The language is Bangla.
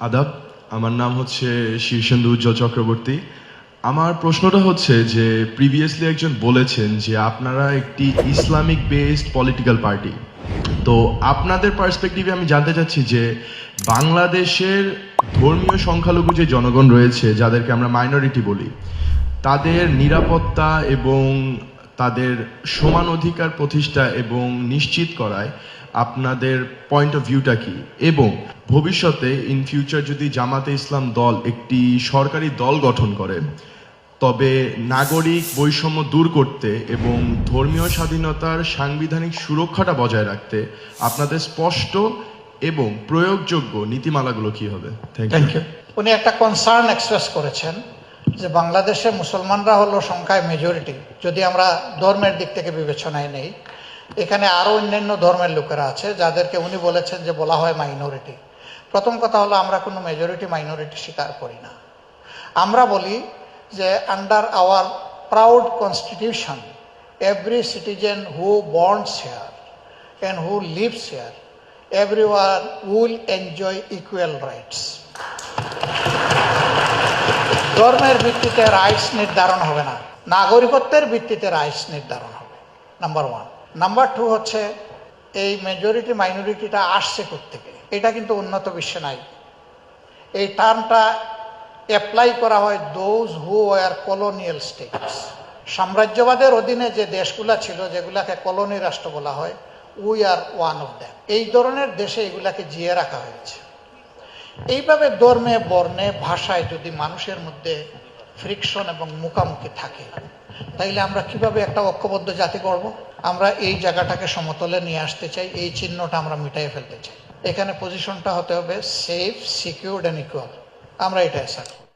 আদাব, আমার নাম হচ্ছে শীর্ষেন্দু উজ্জ্বল চক্রবর্তী। আমার প্রশ্নটা হচ্ছে যে প্রিভিয়াসলি একজন বলেছেন যে আপনারা একটি ইসলামিক বেসড পলিটিক্যাল পার্টি। তো আপনাদের পার্সপেক্টিভে আমি জানতে চাচ্ছি যে বাংলাদেশের ধর্মীয় সংখ্যালঘু যে জনগণ রয়েছে, যাদেরকে আমরা মাইনরিটি বলি, তাদের নিরাপত্তা এবং তাদের সমান অধিকার প্রতিষ্ঠা এবং নিশ্চিত করায় আপনাদের পয়েন্ট অফ ভিউটা কি, এবং ভবিষ্যতে ইন ফিউচার যদি জামাতে ইসলাম দল একটি সরকারি দল গঠন করে, তবে নাগরিক বৈষম্য দূর করতে এবং ধর্মীয় স্বাধীনতার সাংবিধানিক সুরক্ষাটা বজায় রাখতে আপনাদের স্পষ্ট এবং প্রয়োগযোগ্য নীতিমালাগুলো কি হবে? Thank you. উনি একটা কনসার্ন এক্সপ্রেস করেছেন যে বাংলাদেশে মুসলমানরা হলো সংখ্যায় মেজরিটি, যদি আমরা ধর্মের দিক থেকে বিবেচনায় নেই। এখানে আরও অন্যান্য ধর্মের লোকেরা আছে যাদেরকে উনি বলেছেন যে বলা হয় মাইনরিটি। প্রথম কথা হলো, আমরা কোনো মেজরিটি মাইনরিটি স্বীকার করি না। আমরা বলি যে under our proud constitution, every citizen who borns here and who lives here, everyone will enjoy equal rights. ধর্মের ভিত্তিতে রাইটস নির্ধারণ হবে না, নাগরিকত্বের ভিত্তিতে রাইটস নির্ধারণ হবে, নাম্বার ওয়ান। নাম্বার টু হচ্ছে, এই মেজরিটি মাইনরিটিটা আসছে কোত্থেকে? এটা কিন্তু উন্নত বিশ্বে নাই। এই টার্মটা অ্যাপ্লাই করা হয় those who were colonial states. সাম্রাজ্যবাদের অধীনে যে দেশগুলা ছিল, যেগুলাকে কলোনি রাষ্ট্র বলা হয়, we are one of them. এই ধরনের দেশে এগুলাকে জিয়ে রাখা হয়েছে। এইভাবে ধর্মে, বর্ণে, ভাষায় যদি মানুষের মধ্যে ফ্রিকশন এবং মুখামুখি থাকে, তাইলে আমরা কিভাবে একটা ঐক্যবদ্ধ জাতি করব? আমরা এই জায়গাটাকে সমতলে নিয়ে আসতে চাই, এই চিহ্নটা আমরা মিটাই ফেলতে চাই। এখানে পজিশনটা হতে হবে সেফ, সিকিউরড অ্যান্ড ইকুয়াল। আমরা এটা অ্যাসার্ট করি।